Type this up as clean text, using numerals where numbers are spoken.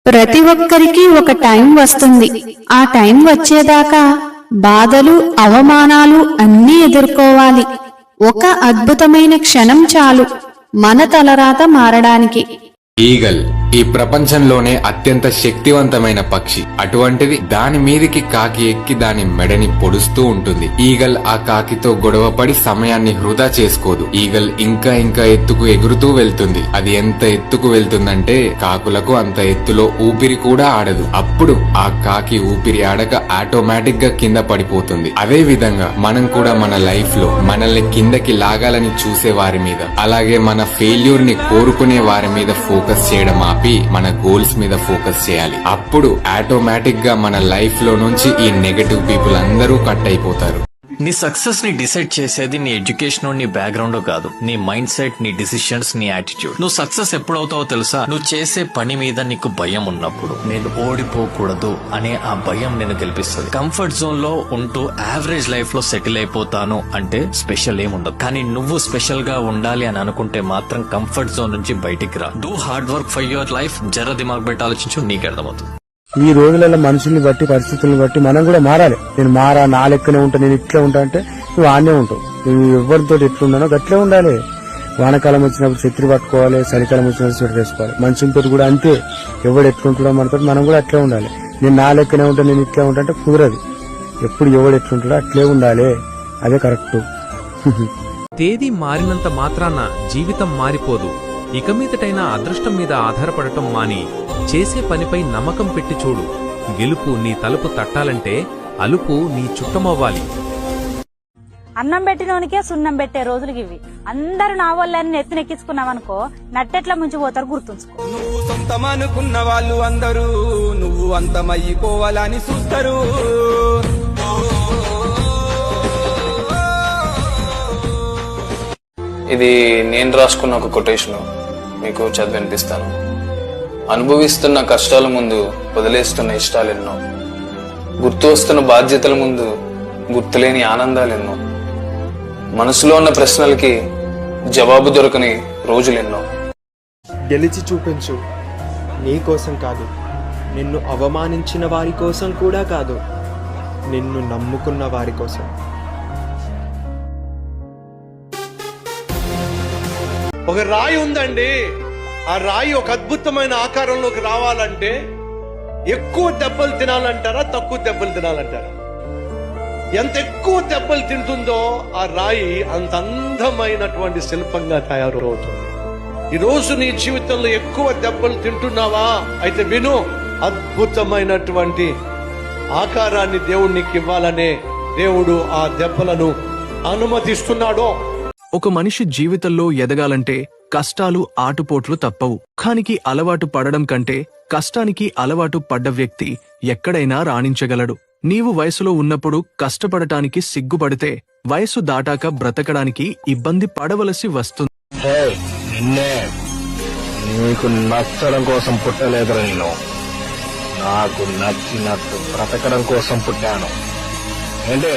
ప్రతి ఒక్కరికి ఒక టైం వస్తుంది. ఆ టైం వచ్చేదాకా బాధలు, అవమానాలు అన్నీ ఎదుర్కోవాలి. ఒక అద్భుతమైన క్షణం చాలు మన తలరాత మారడానికి. ఈగల్ ఈ ప్రపంచంలోనే అత్యంత శక్తివంతమైన పక్షి. అటువంటిది దాని మీదికి కాకి ఎక్కి దాని మెడని పొడుస్తూ ఉంటుంది. ఈగల్ ఆ కాకితో గొడవపడి సమయాన్ని వృధా చేసుకోదు. ఈగల్ ఇంకా ఇంకా ఎత్తుకు ఎగురుతూ వెళ్తుంది. అది ఎంత ఎత్తుకు వెళ్తుందంటే కాకులకు అంత ఎత్తులో ఊపిరి కూడా ఆడదు. అప్పుడు ఆ కాకి ఊపిరి ఆడక ఆటోమేటిక్ గా కింద పడిపోతుంది. అదే విధంగా మనం కూడా మన లైఫ్ లో మనల్ని కిందకి లాగాలని చూసే వారి మీద, అలాగే మన ఫెయిల్యూర్ ని కోరుకునే వారి మీద ఫోకస్ చేయడం ఆపి మన గోల్స్ మీద ఫోకస్ చేయాలి. అప్పుడు ఆటోమేటిక్ గా మన లైఫ్ లో నుంచి ఈ నెగటివ్ పీపుల్ అందరూ కట్ అయిపోతారు. నీ సక్సెస్ ని డిసైడ్ చేసేది నీ ఎడ్యుకేషన్, నీ బ్యాక్గ్రౌండ్ కాదు. నీ మైండ్ సెట్, నీ డిసిషన్స్, నీ యాటిట్యూడ్. నువ్వు సక్సెస్ ఎప్పుడవుతావో తెలుసా? నువ్వు చేసే పని మీద నీకు భయం ఉన్నప్పుడు. నేను ఓడిపోకూడదు అనే ఆ భయం నేను గెలిపిస్తుంది. కంఫర్ట్ జోన్ లో ఉంటూ యావరేజ్ లైఫ్ లో సెటిల్ అయిపోతాను అంటే స్పెషల్ ఏముండదు. కానీ నువ్వు స్పెషల్ గా ఉండాలి అని అనుకుంటే మాత్రం కంఫర్ట్ జోన్ నుంచి బయటికి రా. Do hard work for your life. జర దిమాగ్ పెట్టి ఆలోచించు, నీకు అర్థమవుతుంది. ఈ రోజులలో మనుషుల్ని బట్టి, పరిస్థితులను బట్టి మనం కూడా మారాలి. నేను నా లెక్కనే ఉంటా, నేను ఇట్లా ఉంటా అంటే నువ్వు ఆనే ఉంటావు. నువ్వు ఎవరితో ఎట్లున్నానో గట్లే ఉండాలి. వానకాలం వచ్చినప్పుడు ఛత్రి పట్టుకోవాలి, చలికాలం వచ్చినప్పుడు స్వెటర్ వేసుకోవాలి. మనుషులతో కూడా అంతే. ఎవడు ఎట్లుంటాడో మనతో మనం కూడా అట్లే ఉండాలి. నేను నా లెక్కనే ఉంటా, నేను ఇట్లా ఉంటా అంటే కుదరదు. ఎప్పుడు ఎవడు ఎట్లుంటాడో అట్లే ఉండాలి. అదే కరెక్ట్. తేదీ మారినంత మాత్రాన జీవితం మారిపోదు. ఇక మీదటైనా అదృష్టం మీద ఆధారపడటం మాని చేసే పనిపై నమ్మకం పెట్టి చూడు. గెలుపు నీ తలుపు తట్టాలంటే అలుపు నీ చుట్టమవ్వాలి. అన్నం పెట్టినోనికే సున్నం పెట్టే రోజులకి ఇవి. అందరు నా వాళ్ళని నెత్తినెక్కించుకున్నావనుకో నట్టెట్లా ముంచిపోతారు గుర్తుంచుకో. నువ్వు సొంతమనుకున్న వాళ్ళు అందరూ నువ్వు అంతమయ్యిపోవాలని చూస్తారు. ఇది నేను రాసుకున్న ఒక కొటేషన్, మీకు చదివి వినిపిస్తాను. అనుభవిస్తున్న కష్టాల ముందు వదిలేస్తున్న ఇష్టాలెన్నో, గుర్తు వస్తున్న బాధ్యతల ముందు గుర్తులేని ఆనందాలెన్నో, మనసులో ఉన్న ప్రశ్నలకి జవాబు దొరకని రోజులెన్నో. గెలిచి చూపించు, నీ కోసం కాదు, నిన్ను అవమానించిన వారి కోసం కూడా కాదు, నిన్ను నమ్ముకున్న వారి కోసం. ఒక రాయి ఉందండి. ఆ రాయి ఒక అద్భుతమైన ఆకారంలోకి రావాలంటే ఎక్కువ దెబ్బలు తినాలంటారా, తక్కువ దెబ్బలు తినాలంటారా? ఎంత ఎక్కువ దెబ్బలు తింటుందో ఆ రాయి అంత అందమైనటువంటి శిల్పంగా తయారవుతుంది. ఈరోజు నీ జీవితంలో ఎక్కువ దెబ్బలు తింటున్నావా? అయితే విను, అద్భుతమైనటువంటి ఆకారాన్ని దేవుడు నీకు ఇవ్వాలనే దేవుడు ఆ దెబ్బలను అనుమతిస్తున్నాడో. ఒక మనిషి జీవితంలో ఎదగాలంటే కష్టాలు, ఆటుపోట్లు తప్పవు. దుఃఖానికి అలవాటు పడడం కంటే కష్టానికి అలవాటు పడ్డ వ్యక్తి ఎక్కడైనా రాణించగలడు. నీవు వయసులో ఉన్నప్పుడు కష్టపడటానికి సిగ్గుపడితే వయసు దాటాక బ్రతకడానికి ఇబ్బంది పడవలసి వస్తుంది. నీకు నచ్చడం కోసం పుట్టలేదురా, నేను నాకు నచ్చినట్టు బ్రతకడం కోసం పుట్టాను. ఏంటే